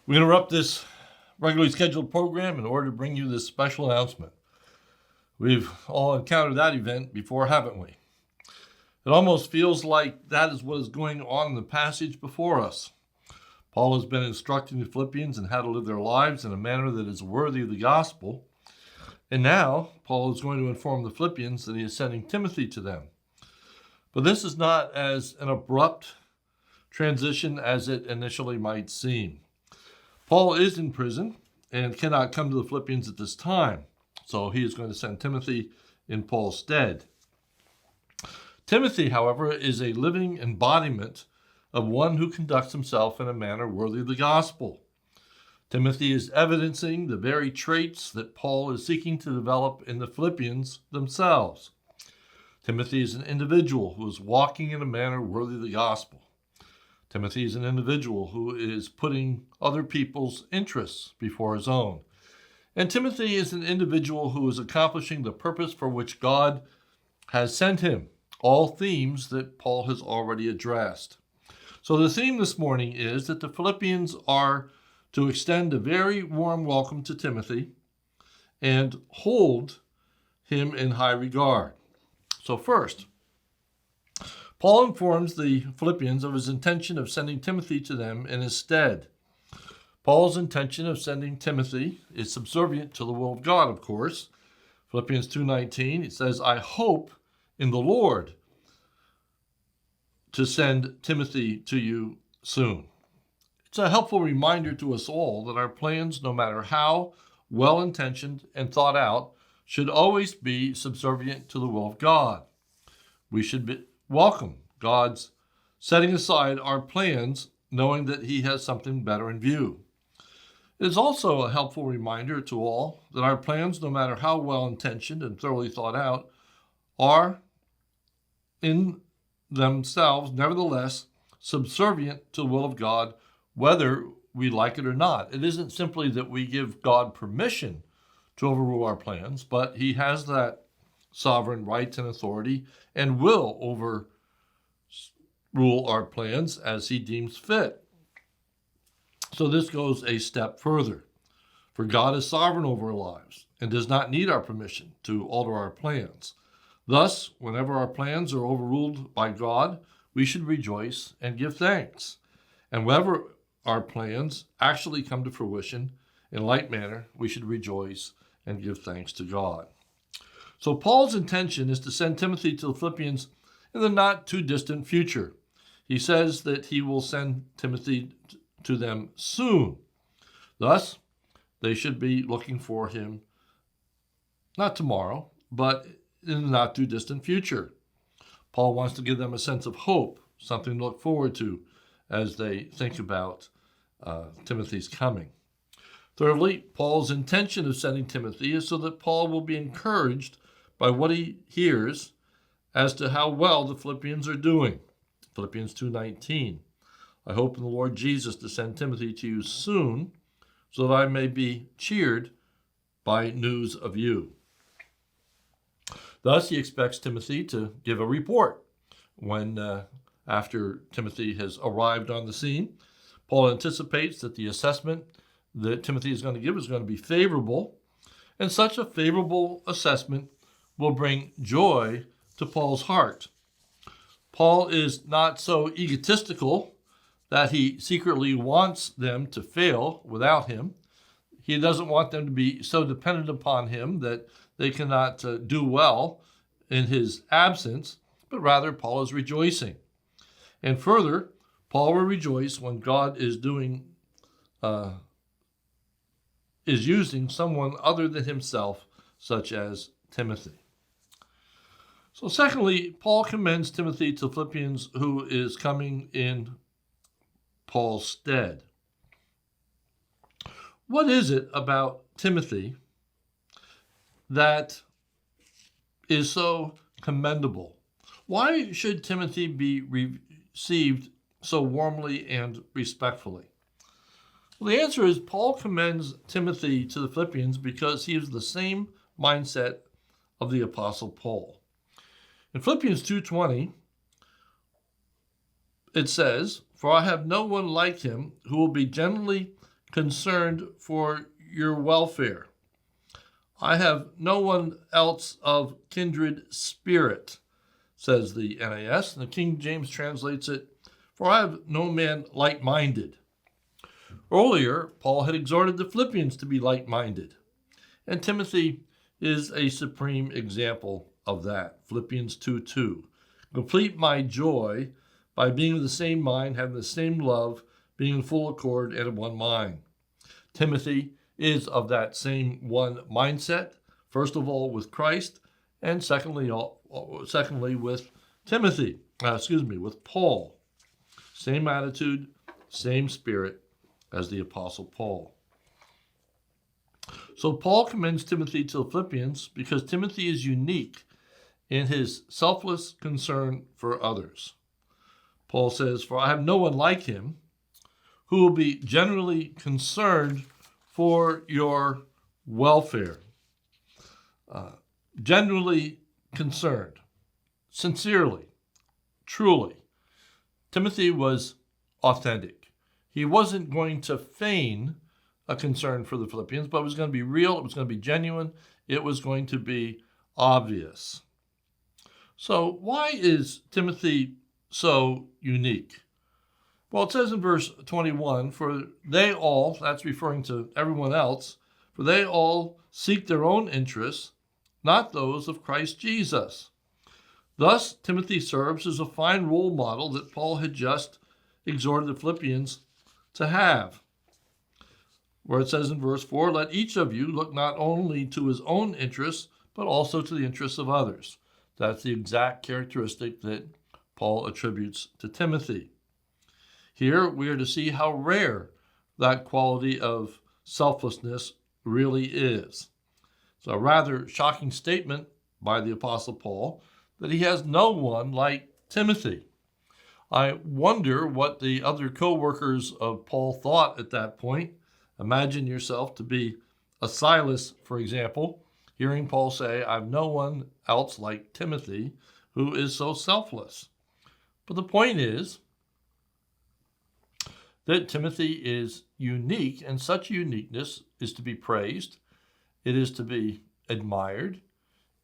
We interrupt this regularly scheduled program in order to bring you this special announcement. We've all encountered that event before, haven't we? It almost feels like that is what is going on in the passage before us. Paul has been instructing the Philippians in how to live their lives in a manner that is worthy of the gospel. And now, Paul is going to inform the Philippians that he is sending Timothy to them. But this is not as an abrupt transition as it initially might seem. Paul is in prison and cannot come to the Philippians at this time, so he is going to send Timothy in Paul's stead. Timothy, however, is a living embodiment of one who conducts himself in a manner worthy of the gospel. Timothy is evidencing the very traits that Paul is seeking to develop in the Philippians themselves. Timothy is an individual who is walking in a manner worthy of the gospel. Timothy is an individual who is putting other people's interests before his own. And Timothy is an individual who is accomplishing the purpose for which God has sent him, all themes that Paul has already addressed. So the theme this morning is that the Philippians are to extend a very warm welcome to Timothy and hold him in high regard. So first, Paul informs the Philippians of his intention of sending Timothy to them in his stead. Paul's intention of sending Timothy is subservient to the will of God, of course. Philippians 2:19, it says, I hope in the Lord to send Timothy to you soon. It's a helpful reminder to us all that our plans, no matter how well-intentioned and thought out, should always be subservient to the will of God. We should welcome God's setting aside our plans, knowing that he has something better in view. It is also a helpful reminder to all that our plans, no matter how well-intentioned and thoroughly thought out, are in themselves, nevertheless, subservient to the will of God, whether we like it or not. It isn't simply that we give God permission to overrule our plans, but he has that sovereign right and authority and will overrule our plans as he deems fit. So this goes a step further. For God is sovereign over our lives and does not need our permission to alter our plans. Thus, whenever our plans are overruled by God, we should rejoice and give thanks. And whenever our plans actually come to fruition in like manner, we should rejoice and give thanks to God. So Paul's intention is to send Timothy to the Philippians in the not too distant future. He says that he will send Timothy to them soon. Thus, they should be looking for him not tomorrow, but in the not too distant future. Paul wants to give them a sense of hope, something to look forward to as they think about Timothy's coming. Thirdly, Paul's intention of sending Timothy is so that Paul will be encouraged by what he hears as to how well the Philippians are doing. Philippians 2:19, I hope in the Lord Jesus to send Timothy to you soon, so that I may be cheered by news of you. Thus, he expects Timothy to give a report when, after Timothy has arrived on the scene. Paul anticipates that the assessment that Timothy is going to give is going to be favorable, and such a favorable assessment will bring joy to Paul's heart. Paul is not so egotistical that he secretly wants them to fail without him. He doesn't want them to be so dependent upon him that they cannot do well in his absence, but rather Paul is rejoicing. And further, Paul will rejoice when God is using someone other than himself, such as Timothy. So secondly, Paul commends Timothy to the Philippians who is coming in Paul's stead. What is it about Timothy that is so commendable? Why should Timothy be received so warmly and respectfully? Well, the answer is Paul commends Timothy to the Philippians because he has the same mindset of the Apostle Paul. In Philippians 2:20, it says, For I have no one like him who will be genuinely concerned for your welfare. I have no one else of kindred spirit, says the NAS, and the King James translates it, for I have no man like-minded. Earlier, Paul had exhorted the Philippians to be like-minded, and Timothy is a supreme example of that. Philippians 2:2. Complete my joy by being of the same mind, having the same love, being in full accord and of one mind. Timothy is of that same one mindset, first of all with Christ, and secondly with with Paul. Same attitude, same spirit as the Apostle Paul. So Paul commends Timothy to the Philippians because Timothy is unique in his selfless concern for others. Paul says, for I have no one like him who will be generally concerned for your welfare. Genuinely concerned, sincerely, truly. Timothy was authentic. He wasn't going to feign a concern for the Philippians, but it was going to be real, it was going to be genuine, it was going to be obvious. So why is Timothy so unique? Well, it says in verse 21, for they all, that's referring to everyone else, for they all seek their own interests, not those of Christ Jesus. Thus, Timothy serves as a fine role model that Paul had just exhorted the Philippians to have. Where it says in verse 4, let each of you look not only to his own interests, but also to the interests of others. That's the exact characteristic that Paul attributes to Timothy. Here we are to see how rare that quality of selflessness really is. It's a rather shocking statement by the Apostle Paul that he has no one like Timothy. I wonder what the other co-workers of Paul thought at that point. Imagine yourself to be a Silas, for example, hearing Paul say, I have no one else like Timothy who is so selfless. But the point is that Timothy is unique, and such uniqueness is to be praised, it is to be admired,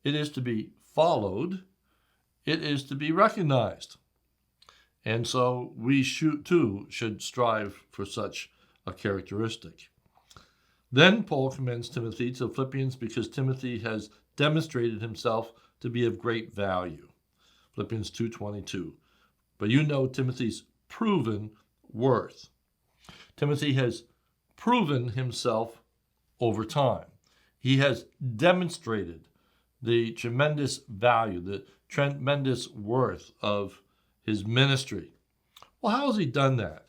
it is to be followed, it is to be recognized. And so we too should strive for such a characteristic. Then Paul commends Timothy to the Philippians because Timothy has demonstrated himself to be of great value. Philippians 2:22. But you know Timothy's proven worth. Timothy has proven himself over time. He has demonstrated the tremendous value, the tremendous worth of his ministry. Well, how has he done that?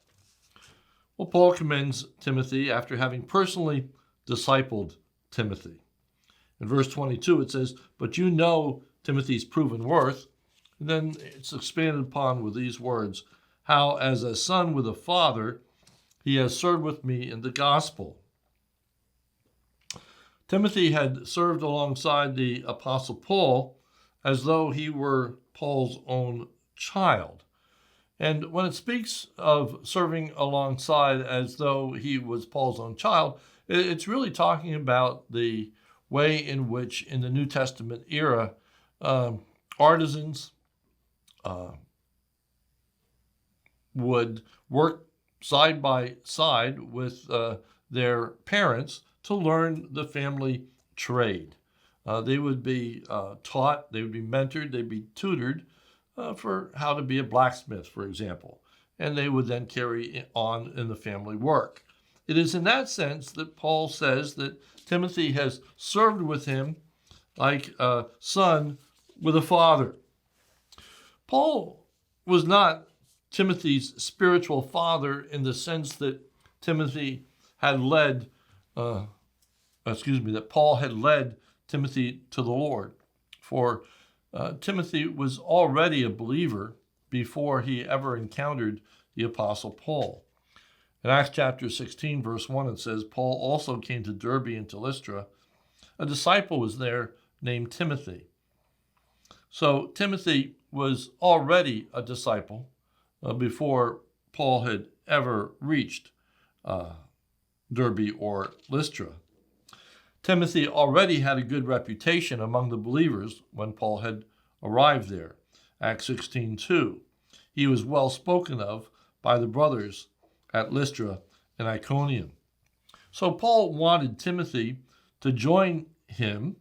Well, Paul commends Timothy after having personally discipled Timothy. In verse 22, it says, but you know Timothy's proven worth. And then it's expanded upon with these words, how as a son with a father, he has served with me in the gospel. Timothy had served alongside the Apostle Paul as though he were Paul's own child. And when it speaks of serving alongside as though he was Paul's own child, it's really talking about the way in which in the New Testament era, artisans would work side by side with their parents to learn the family trade. They would be taught, they would be mentored, they'd be tutored for how to be a blacksmith, for example. And they would then carry on in the family work. It is in that sense that Paul says that Timothy has served with him like a son with a father. Paul was not Timothy's spiritual father in the sense that Timothy had led, that Paul had led Timothy to the Lord. For Timothy was already a believer before he ever encountered the Apostle Paul. In Acts chapter 16, verse 1, it says, Paul also came to Derbe and to Lystra. A disciple was there named Timothy. So Timothy was already a disciple before Paul had ever reached Derbe or Lystra. Timothy already had a good reputation among the believers when Paul had arrived there. Acts 16:2. He was well spoken of by the brothers at Lystra and Iconium. So Paul wanted Timothy to join him,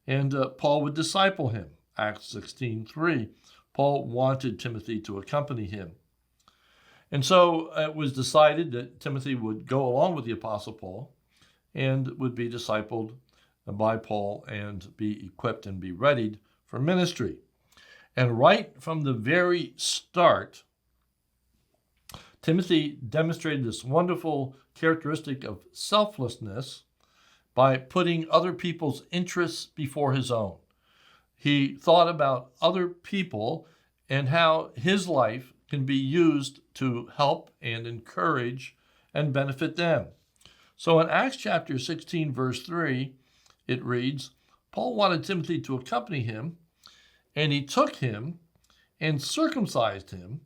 and Paul would disciple him. Acts 16:3. Paul wanted Timothy to accompany him. And so it was decided that Timothy would go along with the Apostle Paul and would be discipled by Paul and be equipped and be readied for ministry. And right from the very start, Timothy demonstrated this wonderful characteristic of selflessness by putting other people's interests before his own. He thought about other people and how his life can be used to help and encourage and benefit them. So in Acts chapter 16, verse 3, it reads, Paul wanted Timothy to accompany him, and he took him and circumcised him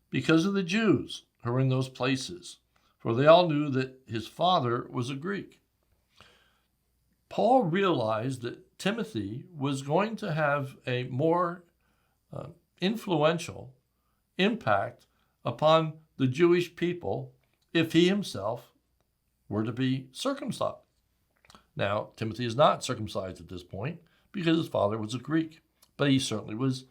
because of the Jews who were in those places, for they all knew that his father was a Greek. Paul realized that Timothy was going to have a more influential impact upon the Jewish people if he himself were to be circumcised. Now, Timothy is not circumcised at this point because his father was a Greek, but he certainly was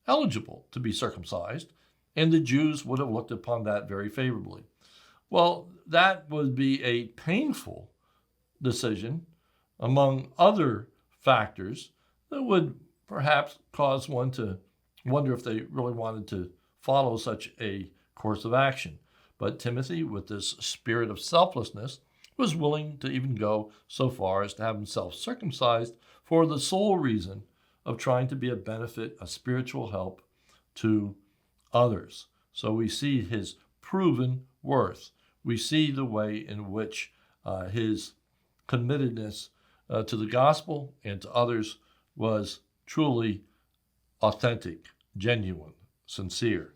eligible to be circumcised, and the Jews would have looked upon that very favorably. Well, that would be a painful decision among other factors that would perhaps cause one to wonder if they really wanted to follow such a course of action. But Timothy, with this spirit of selflessness, was willing to even go so far as to have himself circumcised for the sole reason of trying to be a benefit, a spiritual help to others. So we see his proven worth. We see the way in which his committedness to the gospel and to others was truly authentic, genuine, sincere.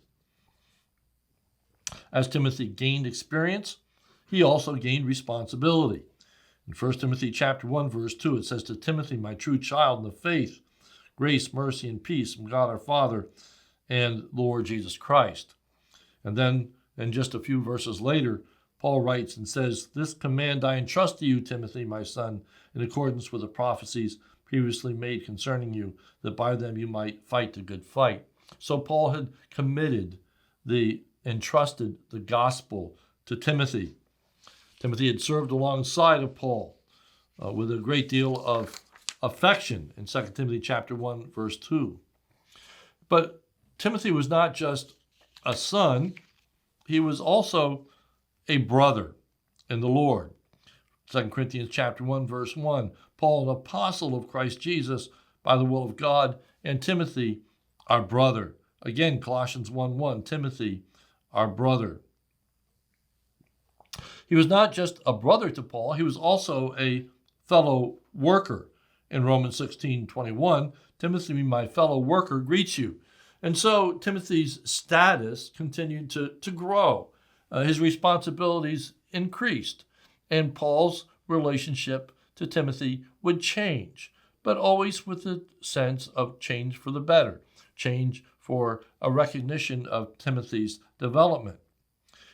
As Timothy gained experience, he also gained responsibility. In 1 Timothy chapter 1, verse 2, it says, to Timothy, my true child in the faith, grace, mercy, and peace from God our Father and Lord Jesus Christ. And then, in just a few verses later, Paul writes and says, this command I entrust to you, Timothy, my son, in accordance with the prophecies previously made concerning you, that by them you might fight the good fight. So Paul had entrusted the gospel to Timothy. Timothy had served alongside of Paul with a great deal of affection in 2 Timothy chapter 1, verse 2. But Timothy was not just a son, he was also a brother in the Lord. 2 Corinthians chapter 1, verse 1, Paul, an apostle of Christ Jesus by the will of God, and Timothy, our brother. Again, Colossians 1:1, Timothy, our brother. He was not just a brother to Paul, he was also a fellow worker. In Romans 16:21, Timothy, my fellow worker, greets you. And so Timothy's status continued to grow. His responsibilities increased, and Paul's relationship to Timothy would change, but always with a sense of change for the better, change for a recognition of Timothy's development.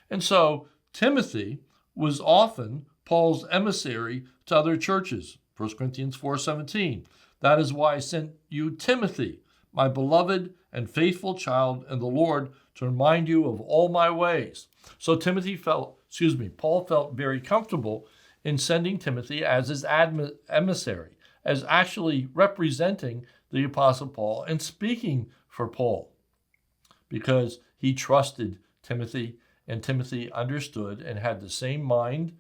And so Timothy was often Paul's emissary to other churches. 1 Corinthians 4:17, that is why I sent you Timothy, my beloved and faithful child in the Lord, to remind you of all my ways. So Paul felt very comfortable in sending Timothy as his emissary, as actually representing the Apostle Paul and speaking for Paul, because he trusted Timothy, and Timothy understood and had the same mind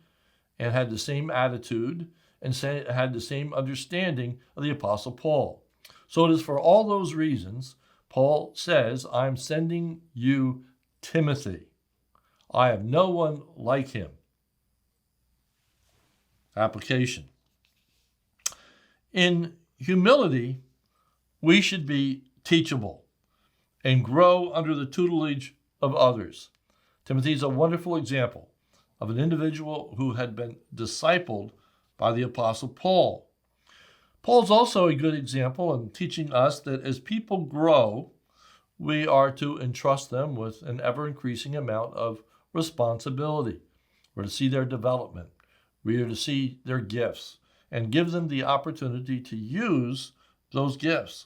and had the same attitude and had the same understanding of the Apostle Paul. So it is for all those reasons Paul says, I'm sending you Timothy. I have no one like him. Application. In humility, we should be teachable and grow under the tutelage of others. Timothy is a wonderful example of an individual who had been discipled by the Apostle Paul. Paul's also a good example in teaching us that as people grow, we are to entrust them with an ever-increasing amount of responsibility. We're to see their development. We are to see their gifts and give them the opportunity to use those gifts.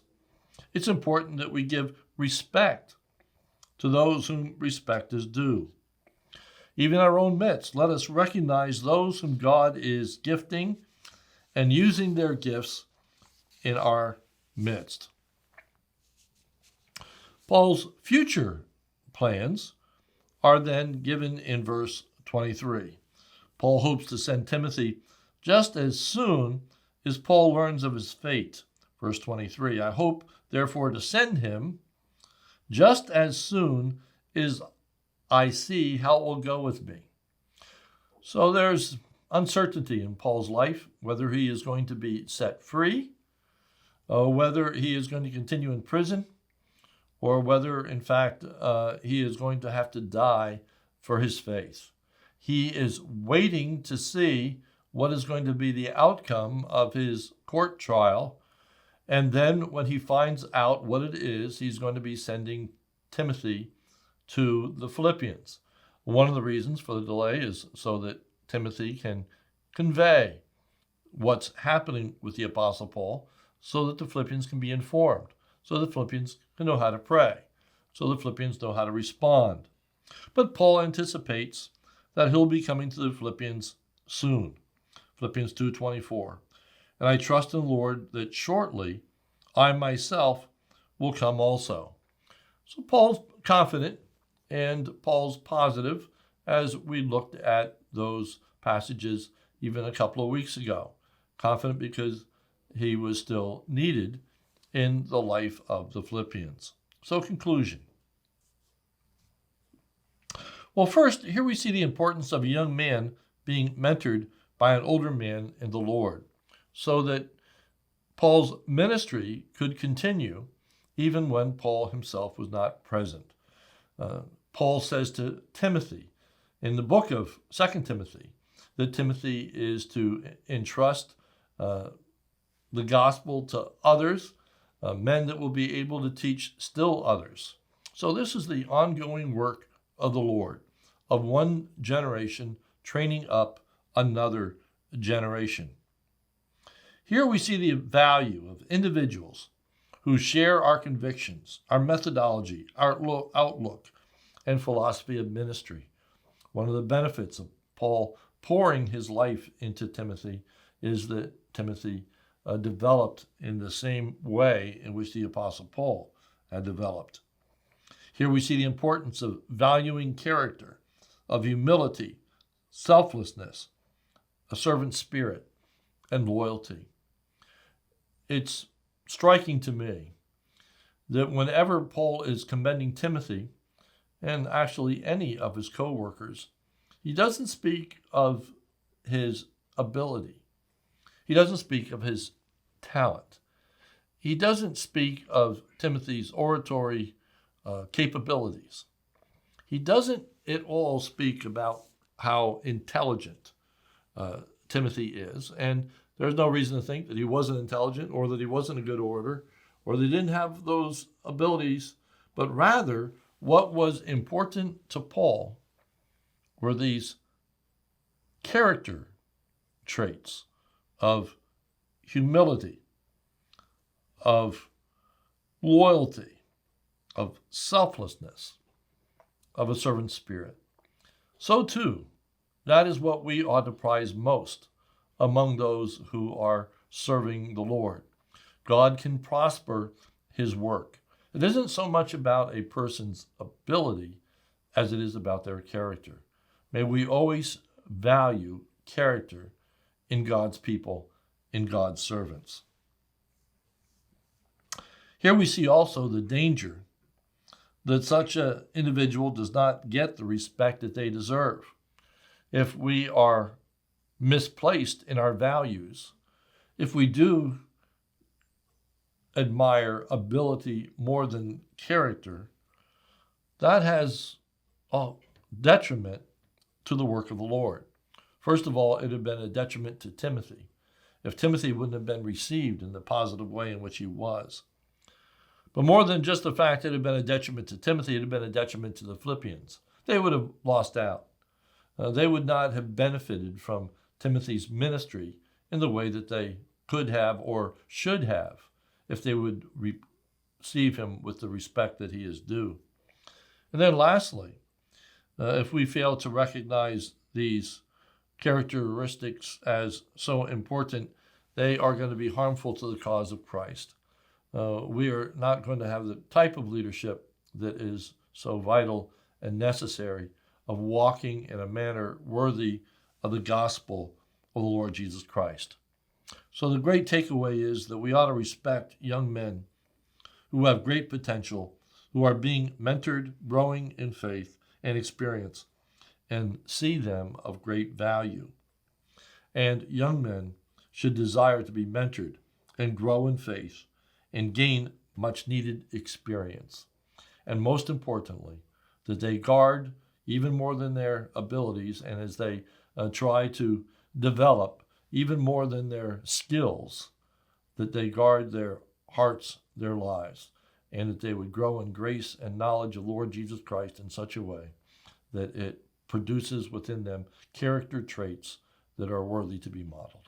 It's important that we give respect to those whom respect is due. Even in our own midst, let us recognize those whom God is gifting and using their gifts in our midst. Paul's future plans are then given in verse 23. Paul hopes to send Timothy just as soon as Paul learns of his fate. Verse 23, I hope, therefore, to send him just as soon as I see how it will go with me. So there's uncertainty in Paul's life, whether he is going to be set free, or whether he is going to continue in prison, or whether, in fact, he is going to have to die for his faith. He is waiting to see what is going to be the outcome of his court trial, and then when he finds out what it is, he's going to be sending Timothy to the Philippians. One of the reasons for the delay is so that Timothy can convey what's happening with the Apostle Paul, so that the Philippians can be informed, so the Philippians can know how to pray, so the Philippians know how to respond. But Paul anticipates that he'll be coming to the Philippians soon. Philippians 2:24. And I trust in the Lord that shortly I myself will come also. So Paul's confident and Paul's positive as we looked at those passages even a couple of weeks ago. Confident because he was still needed in the life of the Philippians. So conclusion. Well, first, here we see the importance of a young man being mentored by an older man in the Lord, so that Paul's ministry could continue even when Paul himself was not present. Paul says to Timothy in the book of 2 Timothy that Timothy is to entrust the gospel to others, men that will be able to teach still others. So this is the ongoing work of the Lord, of one generation training up another generation. Here we see the value of individuals who share our convictions, our methodology, our outlook, and philosophy of ministry. One of the benefits of Paul pouring his life into Timothy is that Timothy developed in the same way in which the Apostle Paul had developed. Here we see the importance of valuing character, of humility, selflessness, a servant spirit, and loyalty. It's striking to me that whenever Paul is commending Timothy, and actually any of his co-workers, he doesn't speak of his ability. He doesn't speak of his talent. He doesn't speak of Timothy's oratory capabilities. He doesn't at all speak about how intelligent Timothy is, and there's no reason to think that he wasn't intelligent or that he wasn't a good orator or that he didn't have those abilities, but rather what was important to Paul were these character traits of humility, of loyalty, of selflessness, of a servant spirit. So too, that is what we ought to prize most among those who are serving the Lord. God can prosper his work. It isn't so much about a person's ability as it is about their character. May we always value character in God's people, in God's servants. Here we see also the danger that such an individual does not get the respect that they deserve. If we are misplaced in our values, if we do admire ability more than character, that has a detriment to the work of the Lord. First of all, it had been a detriment to Timothy, if Timothy wouldn't have been received in the positive way in which he was. But more than just the fact that it had been a detriment to Timothy, it had been a detriment to the Philippians. They would have lost out. They would not have benefited from Timothy's ministry in the way that they could have or should have if they would receive him with the respect that he is due. And then lastly, if we fail to recognize these characteristics as so important, they are going to be harmful to the cause of Christ. We are not going to have the type of leadership that is so vital and necessary of walking in a manner worthy of the gospel of the Lord Jesus Christ. So the great takeaway is that we ought to respect young men who have great potential, who are being mentored, growing in faith and experience, and see them of great value. And young men should desire to be mentored and grow in faith and gain much needed experience. And most importantly, that they guard even more than their abilities, and as they try to develop even more than their skills, that they guard their hearts, their lives, and that they would grow in grace and knowledge of Lord Jesus Christ in such a way that it produces within them character traits that are worthy to be modeled.